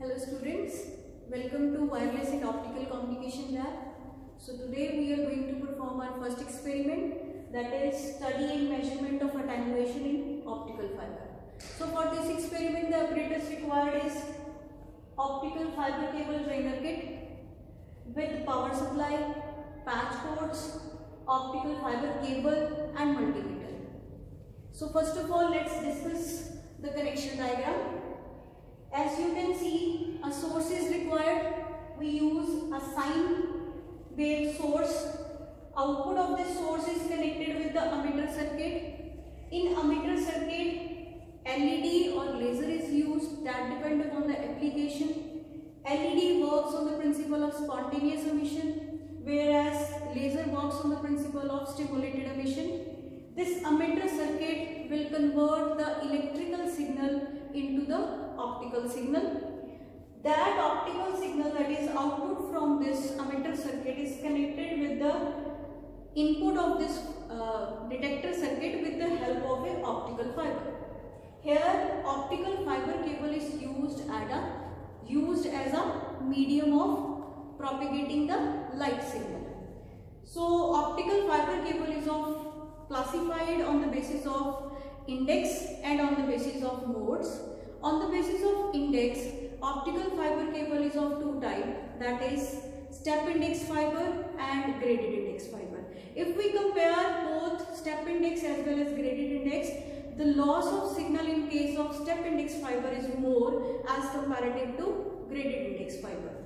Hello students, welcome to Wireless and Optical Communication Lab. So today we are going to perform our first experiment, that is study and measurement of attenuation in optical fiber. So for this experiment the apparatus required is optical fiber cable trainer kit with power supply, patch cords, optical fiber cable and multimeter. So first of all let's discuss the connection diagram. As you can see, a source is required. We use a sine wave source. Output of this source is connected with the emitter circuit. In emitter circuit, LED or laser is used, that depends upon the application. LED works on the principle of spontaneous emission, whereas laser works on the principle of stimulated emission. This emitter circuit will convert the electrical signal into the optical signal. That optical signal, that is output from this emitter circuit, is connected with the input of this detector circuit with the help of an optical fiber. Here optical fiber cable is used as a medium of propagating the light signal. So optical fiber cable is classified on the basis of index and on the basis of modes. On the basis of index, optical fiber cable is of two types, that is step index fiber and graded index fiber. If we compare both step index as well as graded index, the loss of signal in case of step index fiber is more as comparative to graded index fiber.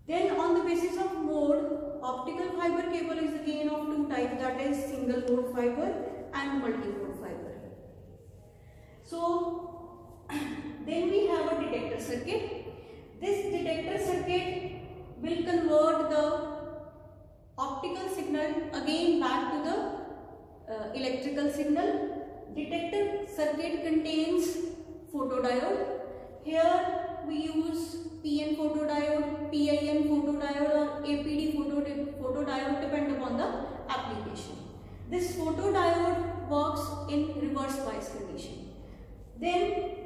Then on the basis of mode, optical fiber cable is again of two types, that is single mode fiber and multi-mode fiber. So then we have a detector circuit. This detector circuit will convert the optical signal again back to the electrical signal. Detector circuit contains photodiode. Here we use PN photodiode, PIN photodiode or APD photodiode depend upon the application. This photodiode works in reverse bias condition. Then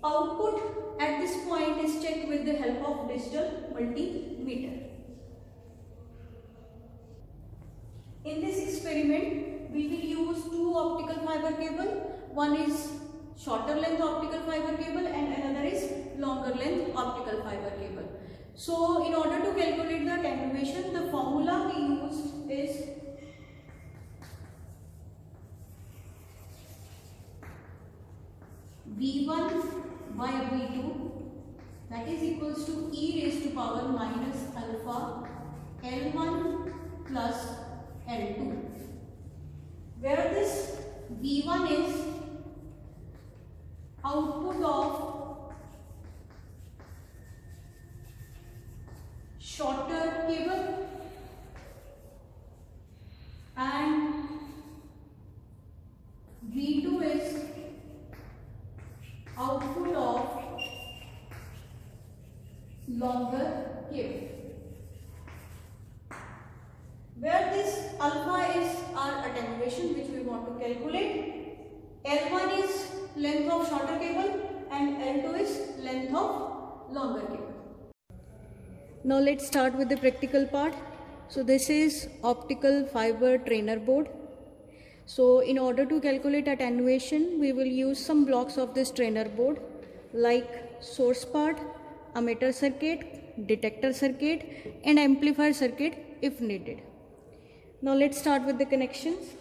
output at this point is checked with the help of digital multimeter. In this experiment, we will use two optical fiber cable. One is shorter length optical fiber cable and another is longer length optical fiber cable. So in order to calculate the attenuation, the formula we use is V1 by V2, that is equals to e raised to power minus alpha L1 plus L2, where this V1 is output of shorter cable and V2 is output of longer cable, where this alpha is our attenuation which we want to calculate. L1 is length of shorter cable and L2 is length of longer cable. Now let's start with the practical part. So this is optical fiber trainer board. So in order to calculate attenuation, we will use some blocks of this trainer board like source part, emitter circuit, detector circuit and amplifier circuit if needed. Now let's start with the connections.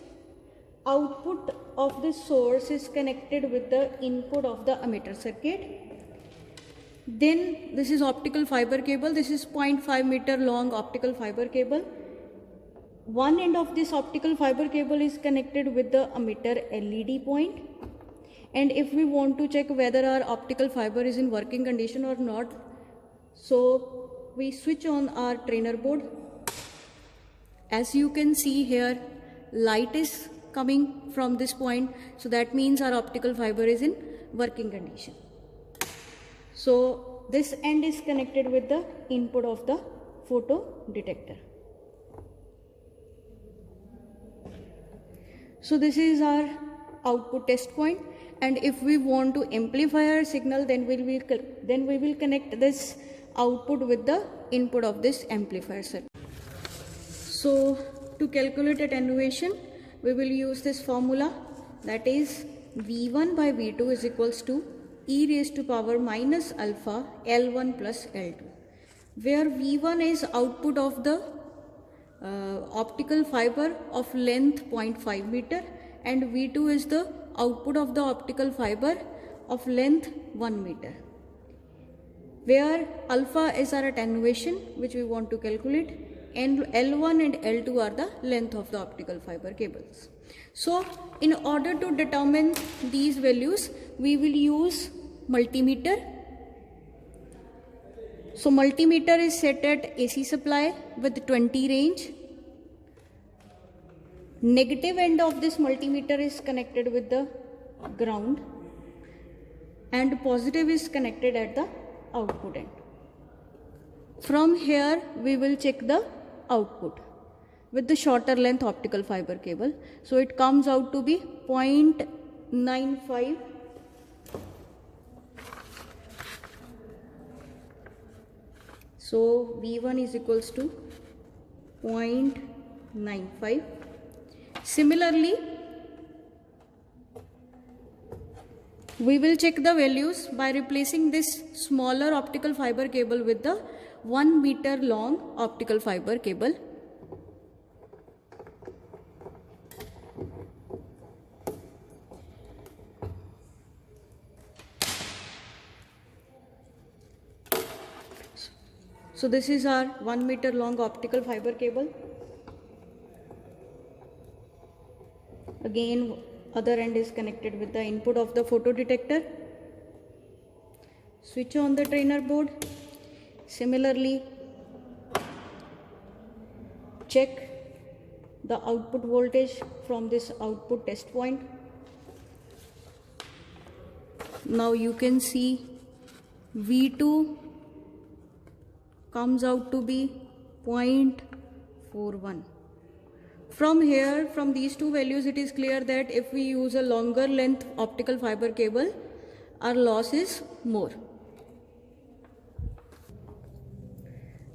Output of this source is connected with the input of the emitter circuit. Then this is optical fiber cable. This is 0.5 meter long optical fiber cable. One end of this optical fiber cable is connected with the emitter LED point, and if we want to check whether our optical fiber is in working condition or not, so we switch on our trainer board. As you can see here, light is coming from this point, so that means our optical fiber is in working condition. So this end is connected with the input of the photo detector. So this is our output test point. and if we want to amplify our signal, then we will connect this output with the input of this amplifier circuit. So to calculate attenuation, we will use this formula, that is V1 by V2 is equals to e raised to power minus alpha L1 plus L2, where V1 is output of the optical fiber of length 0.5 meter and V2 is the output of the optical fiber of length 1 meter, where alpha is our attenuation which we want to calculate, and L1 and L2 are the length of the optical fiber cables. So in order to determine these values, we will use multimeter. So multimeter is set at AC supply with 20 range. Negative end of this multimeter is connected with the ground and positive is connected at the output end. From here we will check the output with the shorter length optical fiber cable. So it comes out to be 0.95. So V1 is equals to 0.95. Similarly, we will check the values by replacing this smaller optical fiber cable with the 1 meter long optical fiber cable. So this is our 1 meter long optical fiber cable. Again, other end is connected with the input of the photodetector. Switch on the trainer board. Similarly, check the output voltage from this output test point. Now you can see V2 comes out to be 0.41. From here, from these two values, it is clear that if we use a longer length optical fiber cable, our loss is more.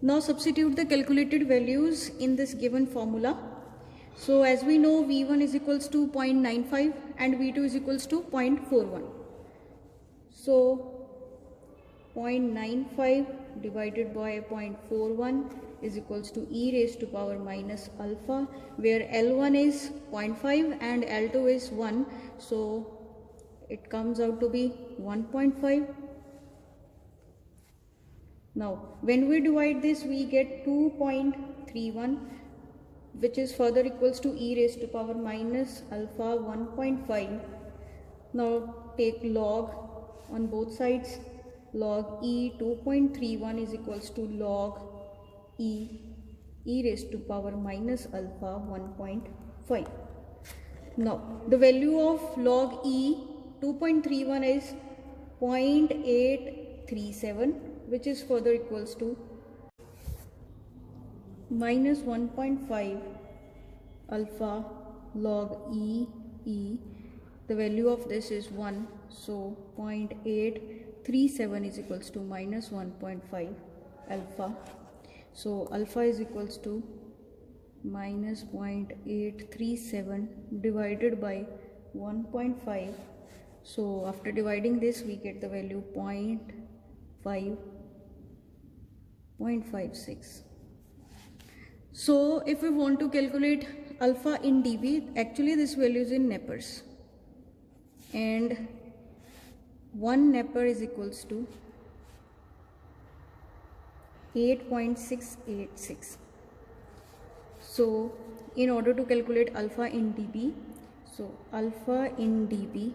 Now substitute the calculated values in this given formula. So as we know, V1 is equals to 0.95 and V2 is equals to 0.41. So 0.95 divided by 0.41 is equals to e raised to power minus alpha, where L1 is 0.5 and L2 is 1. So it comes out to be 1.5. Now when we divide this, we get 2.31, which is further equals to e raised to power minus alpha 1.5. Now take log on both sides. Log e 2.31 is equals to log e raised to power minus alpha 1.5. Now the value of log e 2.31 is 0.837, which is further equals to minus 1.5 alpha log e. The value of this is 1, so 0.837 is equals to minus 1.5 alpha. So alpha is equals to minus 0.837 divided by 1.5. So after dividing this, we get the value 0.56. So if we want to calculate alpha in dB, actually this value is in Nepers, and 1 Neper is equals to 8.686. So in order to calculate alpha in dB, so alpha in dB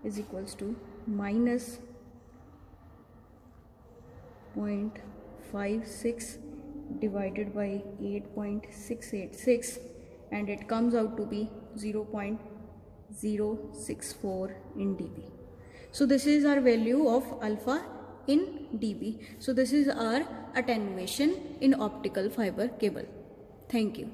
is equals to minus 0.56 divided by 8.686, and it comes out to be 0.064 in dB. So this is our value of alpha in dB. So this is our attenuation in optical fiber cable. Thank you.